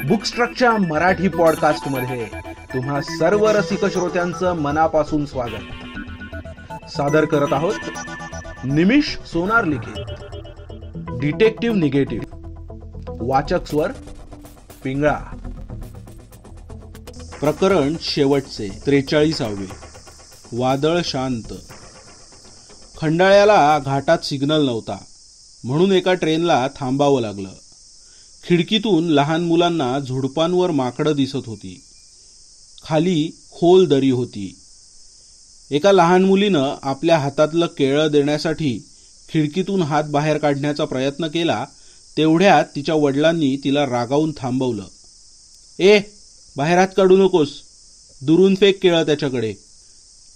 बुकस्ट्रक्टच्या Marathi podcast मध्ये तुम्हा सर्व रसिक श्रोत्यांचं मनापासून स्वागत। सादर करत आहोत निमिष सोनार लिखित डिटेक्टिव्ह निगेटिव्ह। वाचक स्वर पिंगळा। प्रकरण शेवटचे 43वे। वादळ शांत। खंडाळ्याला घाटात सिग्नल नव्हता म्हणून एका ट्रेनला थांबावं लागलं। खिडकीतून लहान मुलांना झुडपांवर माकडं दिसत होती। खाली खोल दरी होती। एका लहान मुलीनं आपल्या हातातलं केळं देण्यासाठी खिडकीतून हात बाहेर काढण्याचा प्रयत्न केला, तेवढ्यात तिच्या वडिलांनी तिला रागावून थांबवलं। ए, बाहेर हात काढू नकोस, दुरून फेक केळं त्याच्याकडे।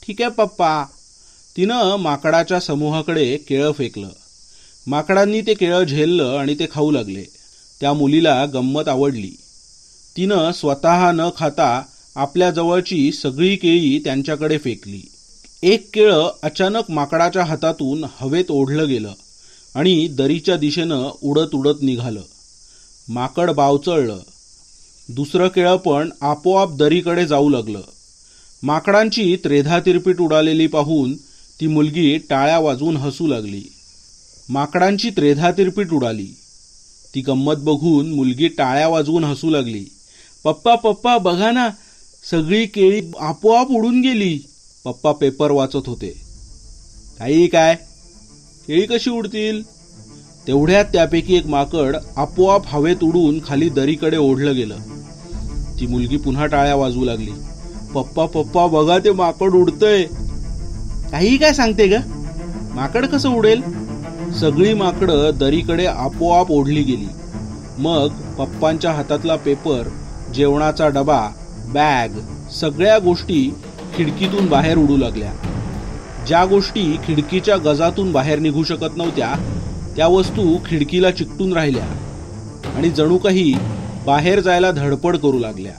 ठीक आहे पप्पा। तिनं माकडाच्या समूहाकडे केळं फेकलं। माकडांनी ते केळं झेललं आणि ते खाऊ लागले। त्या मुलीला गंमत आवडली। तिनं स्वतः न खाता आपल्या जवळची सगळी केळी त्यांच्याकडे फेकली। एक केळं अचानक माकडाच्या हातातून हवेत ओढलं गेलं आणि दरीच्या दिशेनं उडत उडत निघालं। माकड बावचळलं। दुसरं केळं पण आपोआप दरीकडे जाऊ लागलं। माकडांची त्रेधा तिरपीट उडालेली पाहून ती मुलगी टाळ्या वाजवून हसू लागली। माकडांची त्रेधा तिरपीट उडाली। ती गंमत बघून मुलगी टाळ्या वाजवून हसू लागली। पप्पा पप्पा बघा ना, सगळी केळी आपोआप उडून गेली। पप्पा पेपर वाचत होते। काही काय, केळी कशी उडतील? तेवढ्यात त्यापैकी एक माकड आपोआप हवेत उडून खाली दरीकडे ओढलं गेलं। ती मुलगी पुन्हा टाळ्या वाजवू लागली। पप्पा पप्पा बघा, ते माकड उडतंय। काही काय सांगते ग, माकड कसं उडेल? सगळी माकडं दरीकडे आपोआप ओढली गेली। मग पप्पांच्या हातातला पेपर, जेवणाचा डबा, बॅग, सगळ्या गोष्टी खिडकीतून बाहेर उडू लागल्या। ज्या गोष्टी खिडकीच्या गजातून बाहेर निघू शकत नव्हत्या त्या वस्तू खिडकीला चिकटून राहिल्या आणि जणू काही बाहेर जायला धडपड करू लागल्या।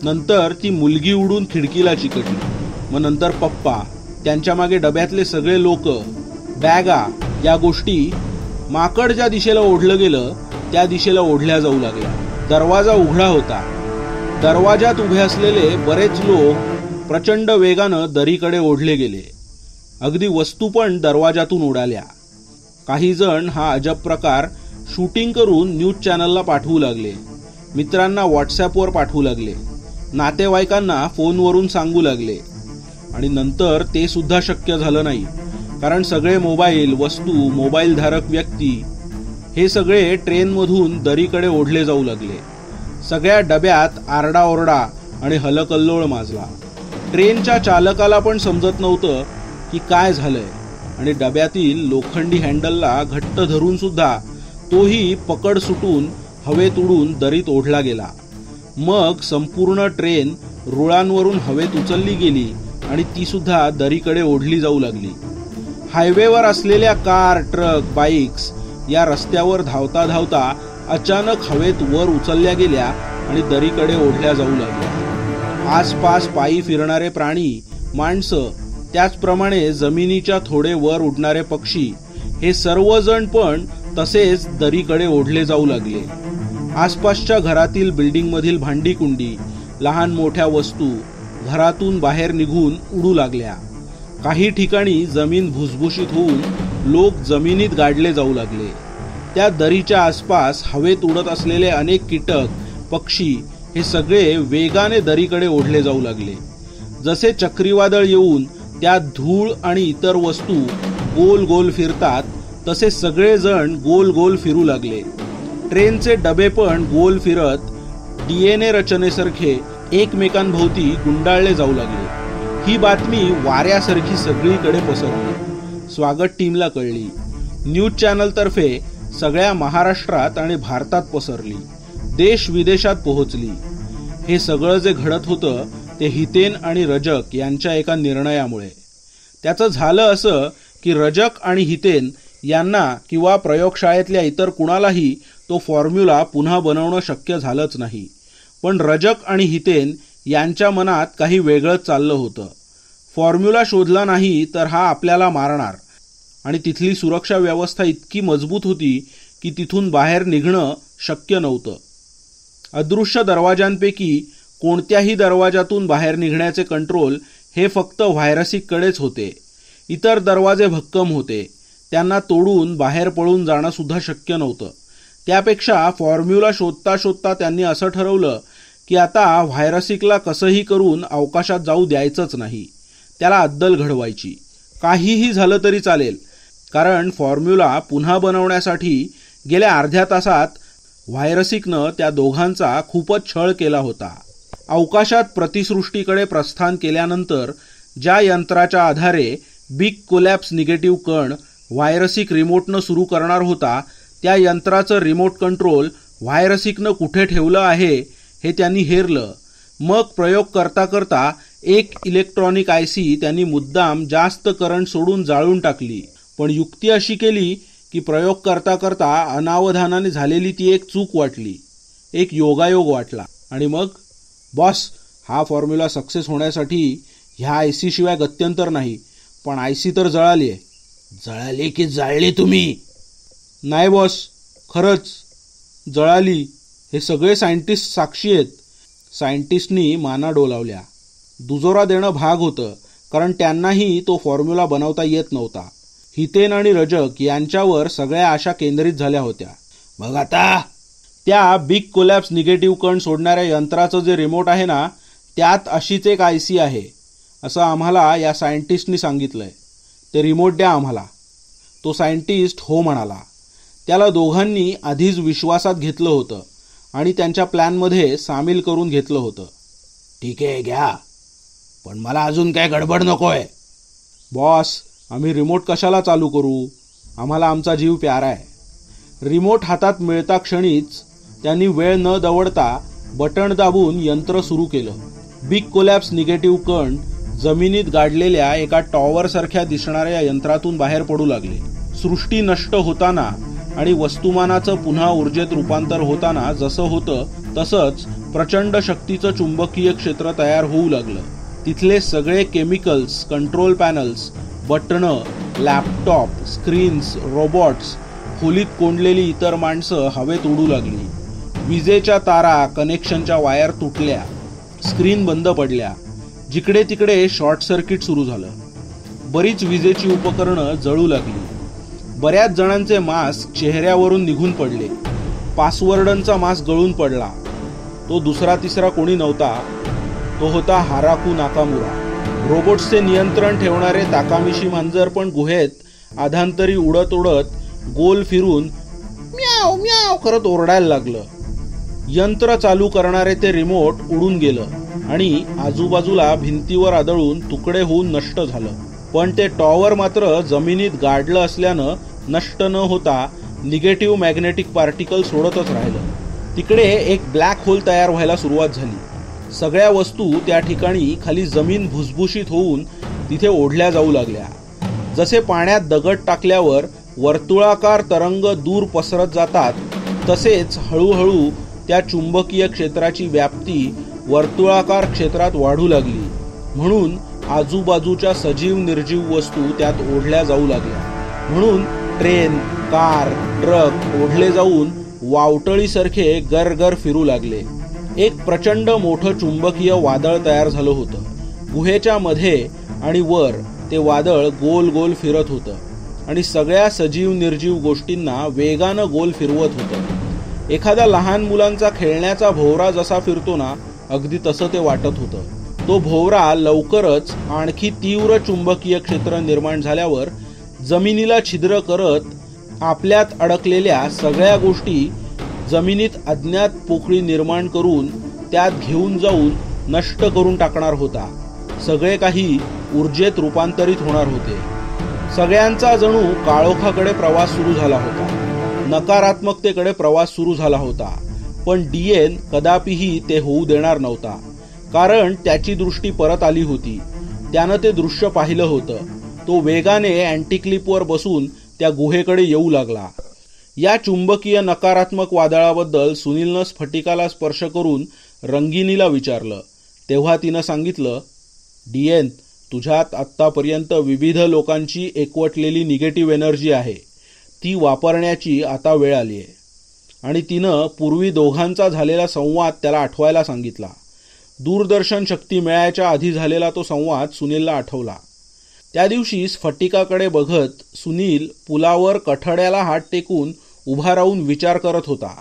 नंतर ती मुलगी उडून खिडकीला चिकटली। मग नंतर पप्पा, त्यांच्या मागे डब्यातले सगळे लोक, बॅगा, या गोष्टी माकड ज्या दिशेला ओढलं गेलं त्या दिशेला ओढल्या जाऊ लागल्या। दरवाजा उघडा होता। दरवाजात उभे असलेले बरेच लोक प्रचंड वेगानं दरीकडे ओढले गेले। अगदी वस्तू पण दरवाजातून उडाल्या। काही जण हा अजब प्रकार शूटिंग करून न्यूज चॅनलला पाठवू लागले, मित्रांना व्हॉट्सॲपवर पाठवू लागले, नातेवाईकांना फोनवरून सांगू लागले। आणि नंतर ते सुद्धा शक्य झालं नाही, कारण सगळे मोबाईल, वस्तू, मोबाईल धारक व्यक्ती हे सगळे ट्रेनमधून दरीकडे ओढले जाऊ लागले। सगळ्या डब्यात आरडाओरडा आणि हलकल्लोळ माजला। ट्रेनच्या चालकाला पण समजत नव्हतं की काय झालंय आणि डब्यातील लोखंडी हँडलला घट्ट धरून सुद्धा तोही पकड सुटून हवेत उडून दरीत ओढला गेला। मग संपूर्ण ट्रेन रुळांवरून हवेत उचलली गेली आणि ती सुद्धा दरीकडे ओढली जाऊ लागली। हायवेवर असलेल्या कार, ट्रक, बाईक्स या रस्त्यावर धावता धावता अचानक हवेत वर उचलल्या गेल्या आणि दरीकडे ओढल्या जाऊ लागल्या। आसपास पायी फिरणारे प्राणी, माणसं, त्याचप्रमाणे जमिनीच्या थोडे वर उडणारे पक्षी हे सर्वजण पण तसेच दरीकडे ओढले जाऊ लागले। आसपासच्या घरातील बिल्डिंगमधील भांडी कुंडी, लहान मोठ्या वस्तू घरातून बाहेर निघून उडू लागल्या। काही ठिकाणी जमीन भुसभुशीत होऊन लोक जमिनीत गाडले जाऊ लागले। त्या दरीच्या आसपास हवेत उडत असलेले अनेक कीटक, पक्षी हे सगळे वेगाने दरीकडे ओढले जाऊ लागले। जसे चक्रीवादळ येऊन त्यात धूळ आणि इतर वस्तू गोल गोल फिरतात तसे सगळेजण गोल गोल फिरू लागले। ट्रेनचे डबे पण गोल फिरत DNA रचनेसारखे एकमेकांभोवती गुंडाळले जाऊ लागले। ही बातमी वाऱ्यासारखी सगळीकडे पसरली। स्वागत टीमला कळली। न्यूज चॅनलतर्फे सगळ्या महाराष्ट्रात आणि भारतात पसरली, देश विदेशात पोहोचली। हे सगळं जे घडत होतं ते हितेन आणि रजक यांच्या एका निर्णयामुळे। त्याचं झालं असं की रजक आणि हितेन यांना किंवा प्रयोगशाळेतल्या इतर कुणालाही तो फॉर्म्युला पुन्हा बनवणं शक्य झालंच नाही। पण रजक आणि हितेन यांच्या मनात काही वेगळंच चाललं होतं। फॉर्म्युला शोधला नाही तर हा आपल्याला मारणार आणि तिथली सुरक्षा व्यवस्था इतकी मजबूत होती की तिथून बाहेर निघणं शक्य नव्हतं। अदृश्य दरवाजांपैकी कोणत्याही दरवाजातून बाहेर निघण्याचे कंट्रोल हे फक्त व्हायरसिककडेच होते. इतर दरवाजे भक्कम होते. त्यांना तोडून बाहेर पळून जाणं सुद्धा शक्य नव्हतं. त्यापेक्षा फॉर्म्युला शोधता शोधता त्यांनी असं ठरवलं की आता व्हायरसिकला कसंही करून अवकाशात जाऊ द्यायचंच नाही. त्याला अद्दल घडवायची. काहीही झालं तरी चालेल, कारण फॉर्म्युला पुन्हा बनवण्यासाठी गेल्या अर्ध्या तासात व्हायरसिकनं त्या दोघांचा खूपच छळ केला होता. अवकाशात प्रतिसृष्टीकडे प्रस्थान केल्यानंतर ज्या यंत्राच्या आधारे बिग कोलॅप्स निगेटिव्ह कण व्हायरसिक रिमोटनं सुरू करणार होता, त्या यंत्राचं रिमोट कंट्रोल व्हायरसिकनं कुठे ठेवलं आहे हे त्यांनी हेरलं. मग प्रयोग करता करता एक इलेक्ट्रॉनिक IC त्यांनी मुद्दाम जास्त करंट सोडून जाळून टाकली. पण युक्ती अशी केली की प्रयोग करता करता अनावधानाने झालेली ती एक चूक वाटली, एक योगायोग वाटला. आणि मग बॉस, हा फॉर्म्युला सक्सेस होण्यासाठी ह्या IC शिवाय गत्यंतर नाही. पण IC तर जळाली आहे. जळाली की जाळली तुम्ही? नाही बॉस, खरंच जळाली. हे सगळे सायंटिस्ट साक्षी आहेत. सायंटिस्टनी माना डोलावल्या. दुजोरा देणं भाग होतं, कारण त्यांनाही तो फॉर्म्युला बनवता येत नव्हता. हितेन आणि रजक यांच्यावर सगळ्या आशा केंद्रित झाल्या होत्या. मग आता त्या बिग कोलॅप्स निगेटिव्ह कण सोडणाऱ्या यंत्राचं जे रिमोट आहे ना, त्यात अशीच एक IC आहे असं आम्हाला या सायंटिस्टनी सांगितलंय. ते रिमोट द्या आम्हाला. तो सायंटिस्ट हो म्हणाला. त्याला दोघांनी आधीच विश्वासात घेतलं होतं आणि त्यांच्या प्लॅनमध्ये सामील करून घेतलं होतं. ठीक आहे, घ्या, पण मला अजून काय गडबड नकोय. बॉस, आम्ही रिमोट कशाला चालू करू? आम्हाला आमचा जीव प्यारा आहे. रिमोट हातात मिळता क्षणीच त्यांनी वेळ न दवडता बटण दाबून यंत्र सुरू केलं. बिग कोलॅप्स निगेटिव्ह कण जमिनीत गाडलेल्या एका टॉवरसारख्या दिसणाऱ्या यंत्रातून बाहेर पडू लागले. सृष्टी नष्ट होताना आणि वस्तुमानाचं पुन्हा ऊर्जेत रूपांतर होताना जसं होतं तसंच प्रचंड शक्तीचं चुंबकीय क्षेत्र तयार होऊ लागलं. तिथले सगळे केमिकल्स, कंट्रोल पॅनल्स, बटणं, लॅपटॉप, स्क्रीन्स, रोबोट्स, खोलीत कोंडलेली इतर माणसं हवेत उडू लागली. विजेच्या तारा, कनेक्शनच्या वायर तुटल्या. स्क्रीन बंद पडल्या. जिकडे तिकडे शॉर्ट सर्किट सुरू झालं. बरीच विजेची उपकरणं जळू लागली. बऱ्याच जणांचे मास्क चेहऱ्यावरून निघून पडले. पासवर्डंचा मास्क गळून पडला. तो दुसरा तिसरा कोणी नव्हता, तो होता हाराकू नाकामुरा. रोबोट्सचे नियंत्रण ठेवणारे ताकामिशी मांजर पण गुहेत आधांतरी उडत उडत गोल फिरून म्याव म्याव करत ओरडायला लागलं. यंत्र चालू करणारे ते रिमोट उडून गेलं आणि आजूबाजूला भिंतीवर आदळून तुकडे होऊन नष्ट झालं. पण ते टॉवर मात्र जमिनीत गाडलं असल्यानं नष्ट न होता निगेटिव्ह मॅग्नेटिक पार्टिकल सोडतच राहिलं. तिकडे एक ब्लॅक होल तयार व्हायला सुरुवात झाली. सगळ्या वस्तू त्या ठिकाणी खाली जमीन भुसभुशीत होऊन तिथे ओढल्या जाऊ लागल्या. जसे पाण्यात दगड टाकल्यावर वर्तुळाकार तरंग दूर पसरत जातात, तसेच हळूहळू त्या चुंबकीय क्षेत्राची व्याप्ती वर्तुळाकार क्षेत्रात वाढू लागली. म्हणून आजूबाजूच्या सजीव निर्जीव वस्तू त्यात ओढल्या जाऊ लागल्या. म्हणून ट्रेन, कार, ट्रक ओढले जाऊन वावटळीसारखे गरगर फिरू लागले. एक प्रचंड मोठं चुंबकीय वादळ तयार झालं होतं. गुहेच्या मध्ये आणि वर ते वादळ गोल गोल फिरत होतं आणि सगळ्या सजीव निर्जीव गोष्टींना वेगानं गोल फिरवत होतं. एखाद्या लहान मुलांचा खेळण्याचा भोवरा जसा फिरतो ना, अगदी तसं ते वाटत होतं. तो भोवरा लवकरच आणखी तीव्र चुंबकीय क्षेत्र निर्माण झाल्यावर जमिनीला छिद्र करत आपल्यात अडकलेल्या सगळ्या गोष्टी जमिनीत अज्ञात पोकळी निर्माण करून त्यात घेऊन जाऊन नष्ट करून टाकणार होता. सगळे काही ऊर्जेत रूपांतरित होणार होते. सगळ्यांचा जणू काळोखाकडे प्रवास सुरू झाला होता. नकारात्मकतेकडे प्रवास सुरू झाला होता. पण DN कदापिही ते होऊ देणार नव्हता, कारण त्याची दृष्टी परत आली होती. त्यानं ते दृश्य पाहिलं होतं. तो वेगाने अँटीक्लिपवर बसून त्या गुहेकडे येऊ लागला. या चुंबकीय नकारात्मक वादळाबद्दल सुनीलनं स्फटिकाला स्पर्श करून रंगिनीला विचारलं. तेव्हा तिनं सांगितलं, DN, तुझ्यात आत्तापर्यंत विविध लोकांची एकवटलेली निगेटिव्ह एनर्जी आहे. ती वापरण्याची आता वेळ आली आहे. आणि तिनं पूर्वी दोघांचा झालेला संवाद त्याला आठवायला सांगितला. दूरदर्शन शक्ती मिळायच्या आधी झालेला तो संवाद सुनीलला आठवला. त्या दिवशी स्फटिकाकडे बघत सुनील पुलावर कठड्याला हात टेकून उभा राहून विचार करत होता.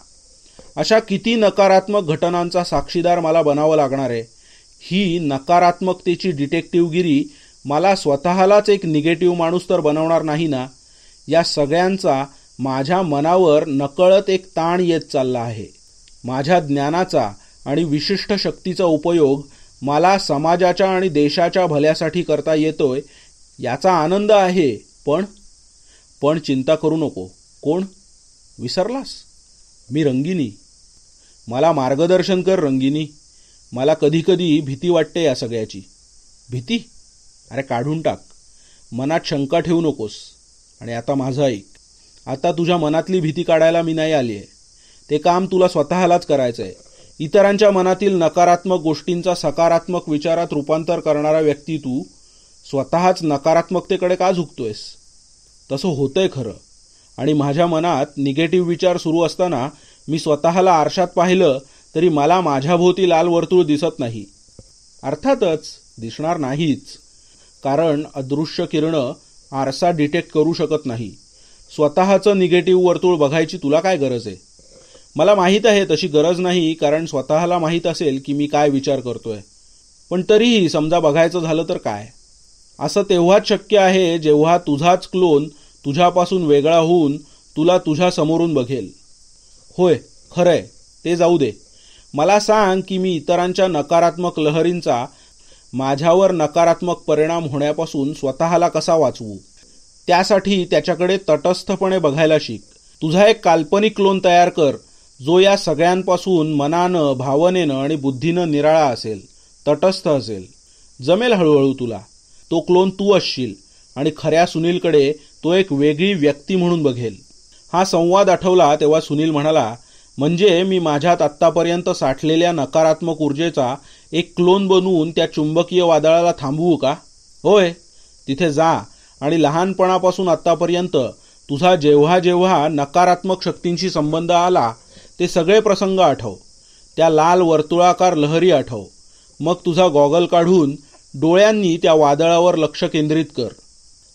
अशा किती नकारात्मक घटनांचा साक्षीदार मला बनावं लागणार आहे. ही नकारात्मकतेची डिटेक्टिव्हगिरी मला स्वतःलाच एक निगेटिव्ह माणूस तर बनवणार नाही ना. या सगळ्यांचा माझ्या मनावर नकळत एक ताण येत चालला आहे. माझ्या ज्ञानाचा आणि विशिष्ट शक्तीचा उपयोग मला समाजाच्या आणि देशाच्या भल्यासाठी करता येतोय याचा आनंद आहे. पण चिंता करू नको. कोण? विसरलास? मी रंगिनी. मला मार्गदर्शन कर रंगिनी. मला कधी कधी भीती वाटते या सगळ्याची. भीती? अरे काढून टाक. मनात शंका ठेवू नकोस. आणि आता माझं ऐक. आता तुझ्या मनातली भीती काढायला मी नाही आली आहे. ते काम तुला स्वतःलाच करायचं आहे. इतरांच्या मनातील नकारात्मक गोष्टींचा सकारात्मक विचारात रूपांतर करणारा व्यक्ती तू स्वतःच नकारात्मकतेकडे का झुकतोयस? तसं होतंय खरं. आणि माझ्या मनात निगेटिव्ह विचार सुरू असताना मी स्वतःला आरशात पाहिलं तरी मला माझ्याभोवती लाल वर्तुळ दिसत नाही. अर्थातच दिसणार नाहीच, कारण अदृश्य किरणं आरसा डिटेक्ट करू शकत नाही. स्वतःचं निगेटिव्ह वर्तुळ बघायची तुला काय गरज आहे? मला माहीत आहे तशी गरज नाही, कारण स्वतःला माहीत असेल की मी काय विचार करतोय. पण तरीही समजा बघायचं झालं तर काय? असं तेव्हाच शक्य आहे जेव्हा तुझाच क्लोन तुझ्यापासून वेगळा होऊन तुला तुझ्या समोरून बघेल. होय, खरंय. ते जाऊ दे. मला सांग की मी इतरांच्या नकारात्मक लहरींचा माझ्यावर नकारात्मक परिणाम होण्यापासून स्वतःला कसा वाचवू? त्यासाठी त्याच्याकडे तटस्थपणे बघायला शिक. तुझा एक काल्पनिक क्लोन तयार कर जो या सगळ्यांपासून मनानं, भावनेनं आणि बुद्धीनं निराळा असेल, तटस्थ असेल. जमेल हळूहळू तुला. तो क्लोन तू असशील आणि खऱ्या सुनीलकडे तो एक वेगळी व्यक्ती म्हणून बघेल. हा संवाद आठवला तेव्हा सुनील म्हणाला, म्हणजे मी माझ्यात आत्तापर्यंत साठलेल्या नकारात्मक ऊर्जेचा एक क्लोन बनवून त्या चुंबकीय वादळाला थांबवू का? होय. तिथे जा आणि लहानपणापासून आत्तापर्यंत तुझा जेव्हा जेव्हा नकारात्मक शक्तींशी संबंध आला ते सगळे प्रसंग आठव. त्या लाल वर्तुळाकार लहरी आठव. मग तुझा गॉगल काढून डोळ्यांनी त्या वादळावर लक्ष केंद्रित कर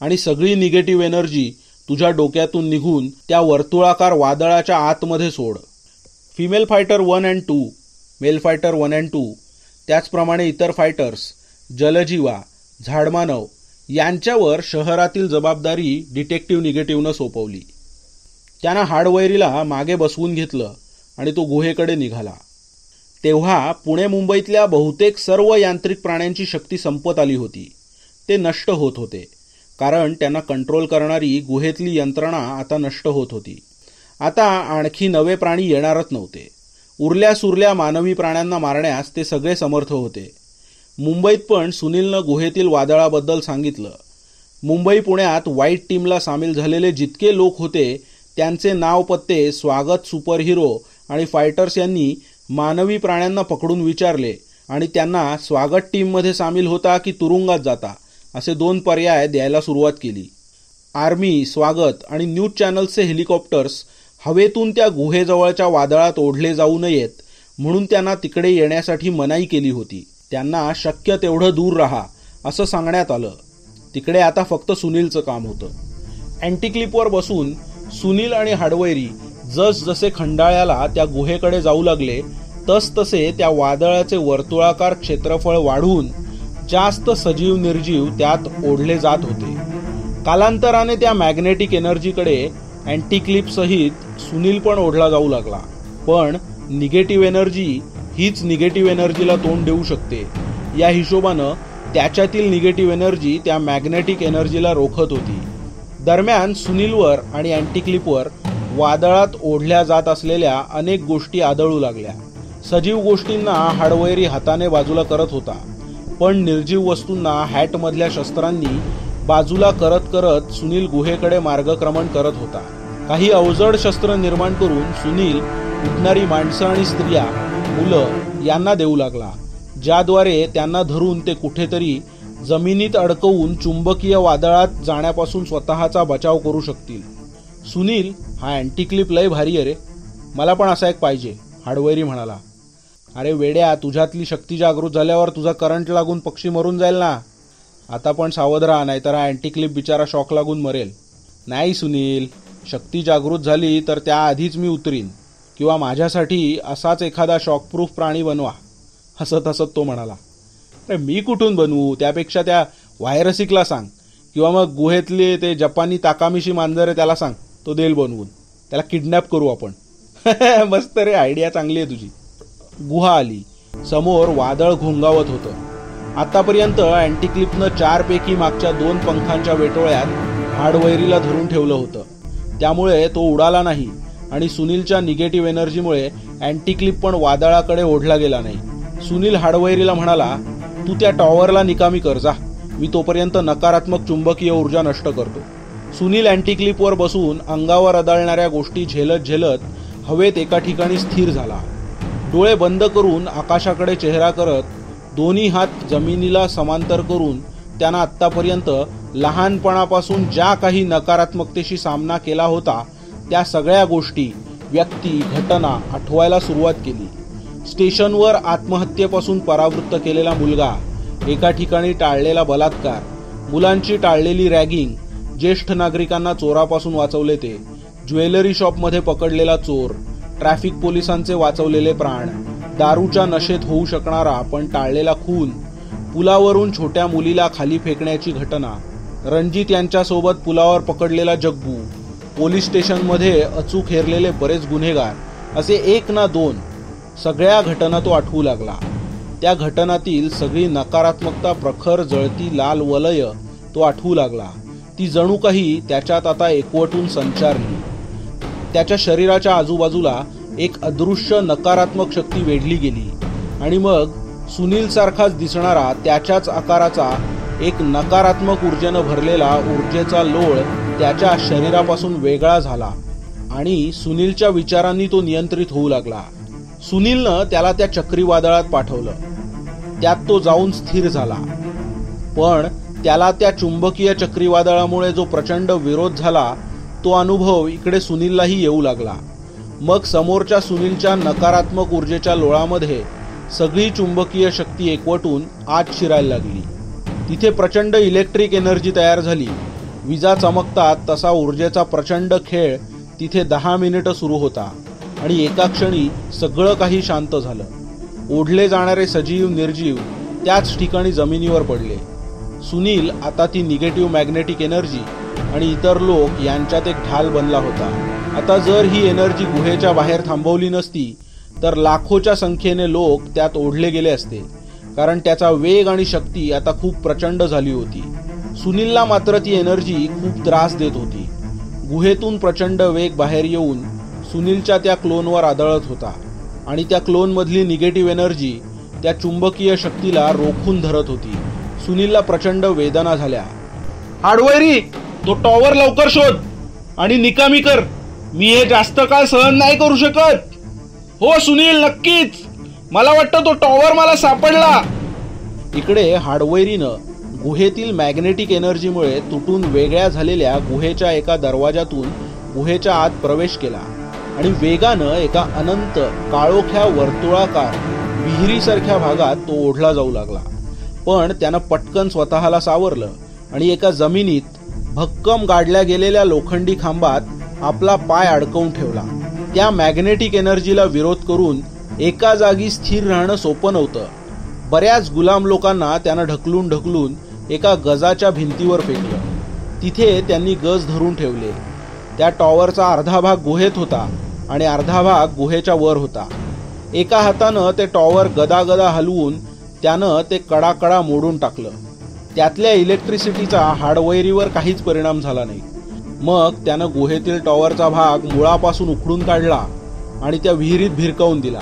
आणि सगळी निगेटिव्ह एनर्जी तुझ्या डोक्यातून निघून त्या वर्तुळाकार वादळाच्या आतमध्ये सोड. Female fighter 1 and 2, male fighter 1 and 2, त्याचप्रमाणे इतर फायटर्स, जलजीवा, झाडमानव यांच्यावर शहरातील जबाबदारी डिटेक्टिव्ह निगेटिव्हनं सोपवली. त्यानं हाडवैरीला मागे बसवून घेतलं आणि तो गुहेकडे निघाला. तेव्हा पुणे मुंबईतल्या बहुतेक सर्व यांत्रिक प्राण्यांची शक्ती संपत आली होती. ते नष्ट होत होते, कारण त्यांना कंट्रोल करणारी गुहेतली यंत्रणा आता नष्ट होत होती. आता आणखी नवे प्राणी येणारच नव्हते. उरल्या सुरल्या मानवी प्राण्यांना मारण्यास ते सगळे समर्थ होते. मुंबईत पण सुनीलनं गुहेतील वादळाबद्दल सांगितलं. मुंबई पुण्यात व्हाईट टीमला सामील झालेले जितके लोक होते त्यांचे नाव पत्ते स्वागत सुपरहिरो आणि फायटर्स यांनी मानवी प्राण्यांना पकडून विचारले आणि त्यांना स्वागत टीममध्ये सामील होता की तुरुंगात जाता असे 2 पर्याय द्यायला सुरुवात केली. आर्मी, स्वागत आणि न्यूज चॅनल्सचे हेलिकॉप्टर्स हवेतून त्या गुहेजवळच्या वादळात ओढले जाऊ नयेत म्हणून त्यांना तिकडे येण्यासाठी मनाई केली होती. त्यांना शक्य तेवढं दूर राहा असं सांगण्यात आलं. तिकडे आता फक्त सुनीलचं काम होतं. अँटीक्लिपवर बसून सुनील आणि हाडवैरी जसजसे खंडाळ्याला त्या गुहेकडे जाऊ लागले तसतसे त्या वादळाचे वर्तुळाकार क्षेत्रफळ वाढून जास्त सजीव निर्जीव त्यात ओढले जात होते. कालांतराने त्या मॅग्नेटिक एनर्जीकडे अँटीक्लिप सहित सुनील पण ओढला जाऊ लागला. पण निगेटिव्ह एनर्जी हीच निगेटिव्ह एनर्जीला तोंड देऊ शकते. या हिशोबानं त्याच्यातील निगेटिव्ह एनर्जी त्या मॅग्नेटिक एनर्जीला रोखत होती. दरम्यान सुनीलवर आणि अँटीक्लिपवर वादळात ओढल्या जात असलेल्या अनेक गोष्टी आदळू लागल्या. सजीव गोष्टींना हाडवैरी हाताने बाजूला करत होता, पण निर्जीव वस्तूंना हॅटमधल्या शस्त्रांनी बाजूला करत करत सुनील गुहेकडे मार्गक्रमण करत होता. काही अवजड शस्त्र निर्माण करून सुनील उडणारी माणसं आणि स्त्रिया, मुलं यांना देऊ लागला, ज्याद्वारे त्यांना धरून ते कुठेतरी जमिनीत अडकवून चुंबकीय वादळात जाण्यापासून स्वतःचा बचाव करू शकतील. सुनील, हा अँटीक्लिप लय भारी आहे रे. मला पण असा एक पाहिजे, हाडवैरी म्हणाला. अरे वेड्या, तुझ्यातली शक्ती जागृत झाल्यावर तुझा करंट लागून पक्षी मरून जाईल ना. आता पण सावध राहा, नाहीतर हा अँटीक्लिप बिचारा शॉक लागून मरेल. नाही सुनील, शक्ती जागृत झाली तर त्याआधीच मी उतरीन, किंवा माझ्यासाठी असाच एखादा शॉकप्रूफ प्राणी बनवा, हसत हसत तो म्हणाला. अरे मी कुठून बनवू, त्यापेक्षा त्या व्हायरसिकला सांग, किंवा मग गुहेतले ते जपानी ताकामिशी मांजर आहे त्याला सांग, तो देईल बनवून. त्याला किडनॅप करू आपण. मस्त रे, आयडिया चांगली आहे तुझी. गुहा आली. समोर वादळ घोंगावत होतं. आतापर्यंत अँटीक्लिपनं 4 पैकी मागच्या 2 पंखांच्या वेटोळ्यात हाडवैरीला धरून ठेवलं होतं. त्यामुळे तो उडाला नाही आणि सुनीलच्या निगेटिव्ह एनर्जीमुळे अँटीक्लिप पण वादळाकडे ओढला गेला नाही. सुनील हाडवैरीला म्हणाला, तू त्या टॉवरला निकामी कर जा, मी तोपर्यंत नकारात्मक चुंबकीय ऊर्जा नष्ट करतो. सुनील अँटीक्लिपवर बसून अंगावर आदळणाऱ्या गोष्टी झेलत झेलत हवेत एका ठिकाणी स्थिर झाला. डोळे बंद करून आकाशाकडे चेहरा करत दोन्ही हात जमिनीला समांतर करून त्यानं आत्तापर्यंत लहानपणापासून ज्या काही नकारात्मकतेशी सामना केला होता त्या सगळ्या गोष्टी, व्यक्ती, घटना आठवायला सुरुवात केली. स्टेशनवर आत्महत्येपासून परावृत्त केलेला मुलगा, एका ठिकाणी टाळलेला बलात्कार, मुलांची टाळलेली रॅगिंग, ज्येष्ठ नागरिकांना चोरापासून वाचवले ते, ज्वेलरी शॉपमध्ये पकडलेला चोर, ट्रॅफिक पोलिसांचे वाचवलेले प्राण, दारूच्या नशेत होऊ शकणारा पण टाळलेला खून, पुलावरून छोट्या मुलीला खाली फेकण्याची घटना, रणजित यांच्यासोबत पुलावर पकडलेला जग्गू, पोलीस स्टेशनमध्ये अचूक हेरलेले बरेच गुन्हेगार, असे 1 ना 2 सगळ्या घटना तो आठवू लागला. त्या घटनातील सगळी नकारात्मकता, प्रखर जळती लाल वलय तो आठवू लागला. ती जणू काही त्याच्यात आता एकवटून संचारली. त्याच्या शरीराच्या आजूबाजूला एक अदृश्य नकारात्मक शक्ती वेढली गेली आणि मग सुनील सारखाच दिसणारा त्याच्याच आकाराचा एक नकारात्मक ऊर्जेनं भरलेला ऊर्जेचा लोळ त्याच्या शरीरापासून वेगळा झाला आणि सुनीलच्या विचारांनी तो नियंत्रित होऊ लागला. सुनीलनं त्याला त्या चक्रीवादळात पाठवलं. त्यात तो जाऊन स्थिर झाला. पण त्याला त्या चुंबकीय चक्रीवादळामुळे जो प्रचंड विरोध झाला तो अनुभव इकडे सुनीललाही येऊ लागला. मग समोरच्या सुनीलच्या नकारात्मक ऊर्जेच्या लोळामध्ये सगळी चुंबकीय शक्ती एकवटून आत शिरायला लागली. तिथे प्रचंड इलेक्ट्रिक एनर्जी तयार झाली. विजा चमकतात तसा ऊर्जेचा प्रचंड खेळ तिथे 10 मिनिटं सुरू होता आणि एका क्षणी सगळं काही शांत झालं. ओढले जाणारे सजीव निर्जीव त्याच ठिकाणी जमिनीवर पडले. सुनील आता ती निगेटिव्ह मॅग्नेटिक एनर्जी आणि इतर लोक यांच्यात एक ढाल बनला होता. आता जर ही एनर्जी गुहेच्या बाहेर थांबवली नसती तर लाखोच्या संख्येने लोक त्यात ओढले गेले असते, कारण त्याचा वेग आणि शक्ती आता खूप प्रचंड झाली होती. सुनीलला मात्र ती एनर्जी खूप त्रास देत होती. गुहेतून प्रचंड वेग बाहेर येऊन सुनीलच्या त्या क्लोनवर आदळत होता आणि त्या क्लोनमधली निगेटिव्ह एनर्जी त्या चुंबकीय शक्तीला रोखून धरत होती. सुनीलला प्रचंड वेदना झाल्या. हाडवैरी, तो टॉवर लवकर शोध आणि निकामी कर. मी हे जास्त काळ सहन नाही करू शकत. हो सुनील, नक्कीच. मला वाटतं तो टॉवर मला सापडला. इकडे हाडवैरीनं गुहेतील मॅग्नेटिक एनर्जीमुळे तुटून वेगळ्या झालेल्या गुहेच्या एका दरवाजातून गुहेच्या आत प्रवेश केला आणि वेगानं एका अनंत काळोख्या वर्तुळाकार विहिरीसारख्या भागात तो ओढला जाऊ लागला. पण त्यानं पटकन स्वतःला सावरलं आणि एका जमिनीत भक्कम गाडल्या गेलेल्या लोखंडी खांबात आपला पाय अडकवून ठेवला. त्या मॅग्नेटिक एनर्जीला विरोध करून एका जागी स्थिर राहणं सोपं नव्हतं. बऱ्याच गुलाम लोकांना त्यानं ढकलून ढकलून एका गजाच्या भिंतीवर फेकलं. तिथे त्यांनी गज धरून ठेवले. त्या टॉवरचा अर्धा भाग गुहेत होता आणि अर्धा भाग गुहेच्या वर होता. एका हातानं ते टॉवर गदागदा हलवून त्यानं ते कडाकडा मोडून टाकलं. त्यातल्या इलेक्ट्रिसिटीचा हाडवैरीवर काहीच परिणाम झाला नाही. मग त्यानं गुहेतील टॉवरचा भाग मुळापासून उखडून काढला आणि त्या विहिरीत भिरकावून दिला.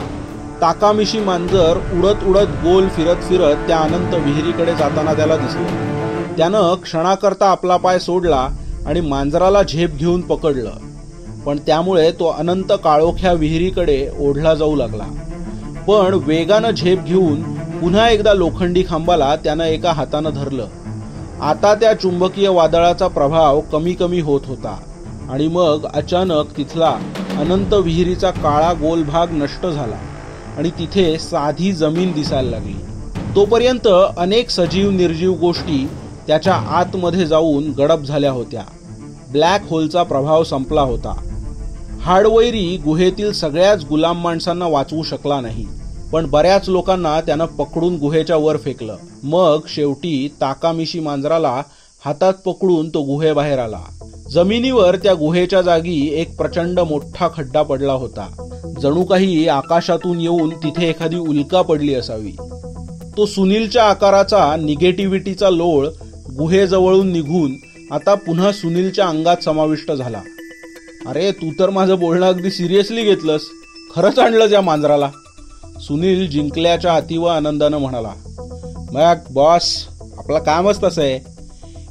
ताकामिशी मांजर उडत उडत गोल फिरत फिरत त्या अनंत विहिरीकडे जाताना त्याला दिसलं. त्यानं क्षणाकरता आपला पाय सोडला आणि मांजराला झेप घेऊन पकडलं. पण त्यामुळे तो अनंत काळोख्या विहिरीकडे ओढला जाऊ लागला. पण वेगानं झेप घेऊन पुन्हा एकदा लोखंडी खांबाला त्यानं एका हातानं धरलं. आता त्या चुंबकीय वादळाचा प्रभाव कमी कमी होत होता आणि मग अचानक तिथला अनंत विहिरीचा काळा गोल भाग नष्ट झाला आणि तिथे साधी जमीन दिसायला लागली. तोपर्यंत अनेक सजीव निर्जीव गोष्टी त्याच्या आतमध्ये जाऊन गडप झाल्या होत्या. ब्लॅक होलचा प्रभाव संपला होता. हाडवैरी गुहेतील सगळ्याच गुलाम माणसांना वाचवू शकला नाही, पण बऱ्याच लोकांना त्यानं पकडून गुहेच्या वर फेकलं. मग शेवटी ताकामिशी मांजराला हातात पकडून तो गुहेबाहेर आला. जमिनीवर त्या गुहेच्या जागी एक प्रचंड मोठा खड्डा पडला होता. जणू काही आकाशातून येऊन तिथे एखादी उल्का पडली असावी. तो सुनीलच्या आकाराचा निगेटिव्हिटीचा लोळ गुहेजवळून निघून आता पुन्हा सुनीलच्या अंगात समाविष्ट झाला. अरे, तू तर माझं बोलणं अगदी सिरियसली घेतलंस. खरंच आणलंस या मांजराला? सुनील जिंकल्याच्या अतिव आनंदानं म्हणाला. मग बॉस, आपलं कामच तसं आहे.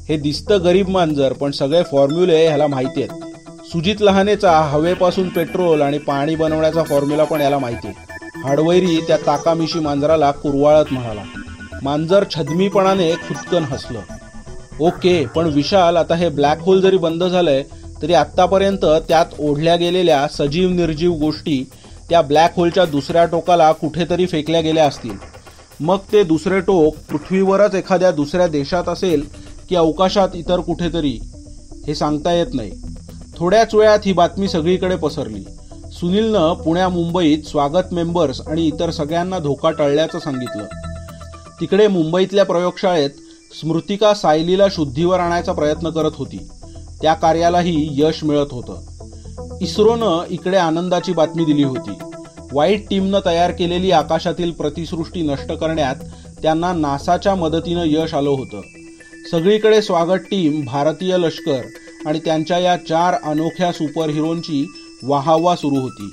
हे दिसतं गरीब मांजर, पण सगळे फॉर्म्युले ह्याला माहिती आहेत. सुजित लहानेचा हवेपासून पेट्रोल आणि पाणी बनवण्याचा फॉर्म्युला पण याला माहिती आहे. हाडवैरी त्या ताकामिशी मांजराला कुरवाळत म्हणाला. मांजर छद्मीपणाने खुदकन हसलं. ओके, पण विशाल, आता हे ब्लॅक होल जरी बंद झालंय तरी आत्तापर्यंत त्यात ओढल्या गेलेल्या सजीव निर्जीव गोष्टी त्या ब्लॅक होलच्या दुसऱ्या टोकाला कुठेतरी फेकल्या गेल्या असतील. मग ते दुसरे टोक पृथ्वीवरच एखाद्या दुसऱ्या देशात असेल की अवकाशात इतर कुठेतरी, हे सांगता येत नाही. थोड्याच वेळात ही बातमी सगळीकडे पसरली. सुनीलनं पुण्या मुंबईत स्वागत मेंबर्स आणि इतर सगळ्यांना धोका टळल्याचं सांगितलं. तिकडे मुंबईतल्या प्रयोगशाळेत स्मृतिका सायलीला शुद्धीवर आणायचा प्रयत्न करत होती. त्या कार्यालाही यश मिळत होतं. इस्रोनं इकडे आनंदाची बातमी दिली होती. व्हाईट टीमनं तयार केलेली आकाशातील प्रतिसृष्टी नष्ट करण्यात त्यांना नासाच्या मदतीनं यश आलं होतं. सगळीकडे स्वागत टीम, भारतीय लष्कर आणि त्यांच्या या 4 अनोख्या सुपर हिरोंची वाहवा सुरू होती.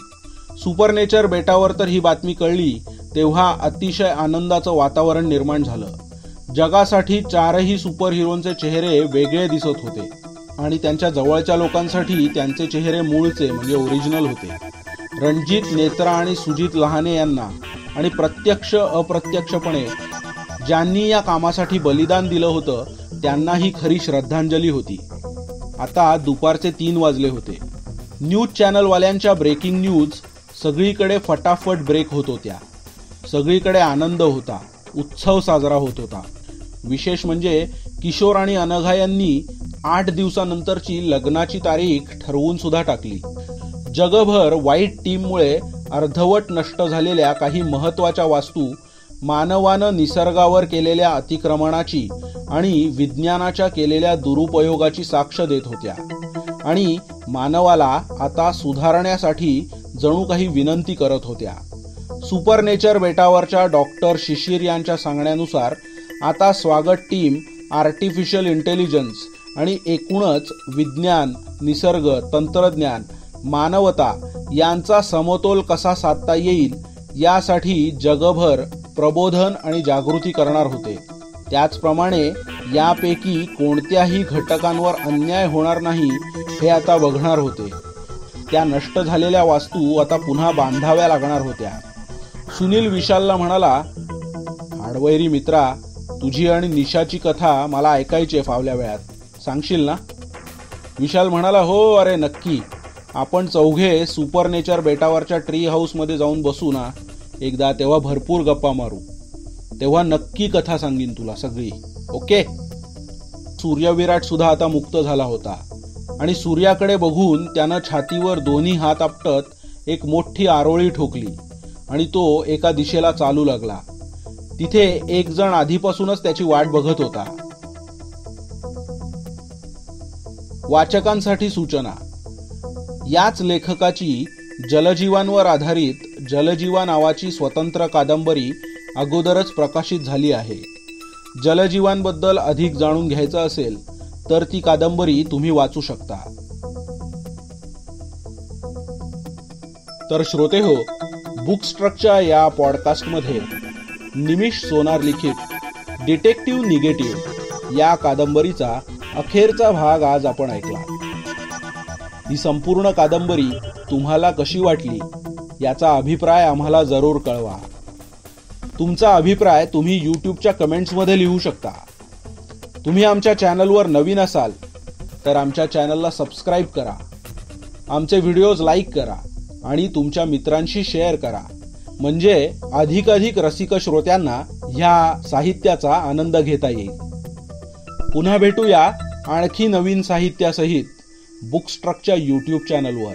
सुपरनेचर बेटावर तर ही बातमी कळली तेव्हा अतिशय आनंदाचं वातावरण निर्माण झालं. जगासाठी 4ही सुपर हिरोंचे चेहरे वेगळे दिसत होते आणि त्यांच्या जवळच्या लोकांसाठी त्यांचे चेहरे मूळचे म्हणजे ओरिजिनल होते. रणजित, नेत्रा आणि सुजित लहाने यांना आणि प्रत्यक्ष अप्रत्यक्षपणे ज्यांनी या कामासाठी बलिदान दिलं होतं त्यांना ही खरी श्रद्धांजली होती. आता दुपारचे 3 वाजले होते. न्यूज चॅनलवाल्यांच्या ब्रेकिंग न्यूज सगळीकडे फटाफट ब्रेक होत होत्या. सगळीकडे आनंद होता, उत्सव साजरा होत होता. विशेष म्हणजे किशोर आणि अनघा यांनी 8 दिवसानंतरची लग्नाची तारीख ठरवून सुद्धा टाकली. जगभर व्हाईट टीममुळे अर्धवट नष्ट झालेल्या काही महत्वाच्या वास्तू मानवानं निसर्गावर केलेल्या अतिक्रमणाची आणि विज्ञानाच्या केलेल्या दुरुपयोगाची साक्ष देत होत्या आणि मानवाला आता सुधारण्यासाठी जणू काही विनंती करत होत्या. सुपरनेचर बेटावरच्या डॉक्टर शिशिर यांच्या सांगण्यानुसार आता स्वागत टीम आर्टिफिशियल इंटेलिजन्स आणि एकूणच विज्ञान, निसर्ग, तंत्रज्ञान, मानवता यांचा समतोल कसा साधता येईल यासाठी जगभर प्रबोधन आणि जागृती करणार होते. त्याचप्रमाणे यापैकी कोणत्याही घटकांवर अन्याय होणार नाही हे आता बघणार होते. त्या नष्ट झालेल्या वास्तू आता पुन्हा बांधाव्या लागणार होत्या. सुनील विशालला म्हणाला, हाडवैरी मित्रा, तुझी आणि निशाची कथा मला ऐकायची फावल्या वेळात, सांगशील ना? विशाल म्हणाला, हो, अरे नक्की. आपण चौघे सुपरनेचर बेटावरच्या ट्री हाऊसमध्ये जाऊन बसू ना एकदा, तेव्हा भरपूर गप्पा मारू. तेव्हा नक्की कथा सांगीन तुला सगळी. ओके? सूर्यविराट सुद्धा आता मुक्त झाला होता आणि सूर्याकडे बघून त्यानं छातीवर दोन्ही हात आपटत एक मोठी आरोळी ठोकली आणि तो एका दिशेला चालू लागला. तिथे एक जण आधीपासूनच त्याची वाट बघत होता. वाचकांसाठी सूचना. याच लेखकाची जलजीवांवर आधारित जलजीवा नावाची स्वतंत्र कादंबरी अगोदरच प्रकाशित झाली आहे. जलजीवांबद्दल अधिक जाणून घ्यायचं असेल तर ती कादंबरी तुम्ही वाचू शकता. तर श्रोते हो, बुकस्ट्रक्टच्या या पॉडकास्टमध्ये निमिष सोनार लिखित डिटेक्टिव्ह निगेटिव्ह या कादंबरीचा अखेरचा भाग आज आपण ऐकला. ही संपूर्ण कादंबरी तुम्हाला कशी वाटली याचा अभिप्राय आम्हाला जरूर कळवा. तुमचा अभिप्राय तुम्ही यूट्यूबच्या कमेंट्समध्ये लिहू शकता. तुम्ही आमच्या चॅनलवर नवीन असाल तर आमच्या चॅनलला सबस्क्राईब करा आमचे व्हिडिओज लाईक करा आणि तुमच्या मित्रांशी शेअर करा, म्हणजे अधिकाधिक रसिक श्रोत्यांना ह्या साहित्याचा आनंद घेता येईल. पुन्हा भेटूया आणखी नवीन साहित्यासहित बुकस्ट्रकच्या YouTube चॅनलवर.